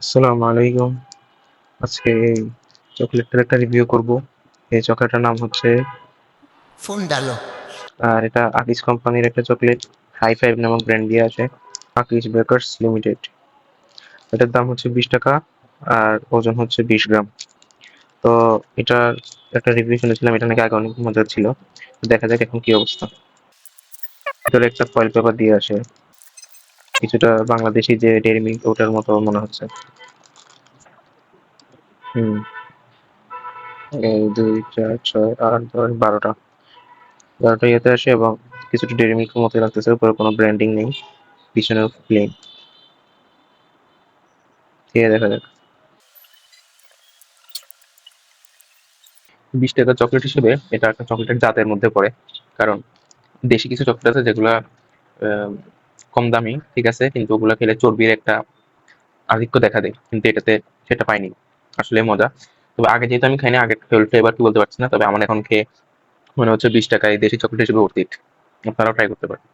আসসালামু আলাইকুম। আজকে এই চকলেটটার একটা রিভিউ করব। এই চকলেটটার নাম হচ্ছে Fúndalo. আর এটা আকিস কোম্পানির একটা চকলেট। হাই ফাইভ নামক ব্র্যান্ড দিয়ে আছে। আকিস বেকার্স লিমিটেড। এটার দাম হচ্ছে 20 টাকা আর ওজন হচ্ছে 20 গ্রাম। তো এটার একটা রিভিউ শুনেছিলাম, এটা নাকি আগে অনেক মজার ছিল। দেখা যাক এখন কি অবস্থা। ভিতরে একটা ফয়েল পেপার দিয়ে আসে, কিছুটা বাংলাদেশি যে ডেইরি মিল্ক ওটার মতো মনে হচ্ছে। হুম, 1 2 4 6 8 10 12টা 12টা ইয়েতে আসে এবং কিছুটা ডেইরি মিল্কের মতো লাগতেছে, উপরে কোনো ব্র্যান্ডিং নেই, পিছনেও প্লেন। খেয়ে দেখা যাক। 20 টাকা চকলেট হিসেবে এটা একটা চকলেটের জাতের মধ্যে পড়ে। কারণ দেশি কিছু চকলেট আছে যেগুলা আহ, কম দামি, ঠিক আছে, কিন্তু ওগুলা খেলে চর্বির একটা আধিক্য দেখা দেয়, কিন্তু এটাতে সেটা পাইনি। আসলে মজা। তবে আগে যেহেতু আমি খাইনি, আগের ফ্লেভার কি বলতে পারছি না, তবে আমার এখন খেয়ে মনে হচ্ছে 20 টাকায় দেশি চকলেট হিসেবে অর্থিত। আপনারাও ট্রাই করতে পারেন।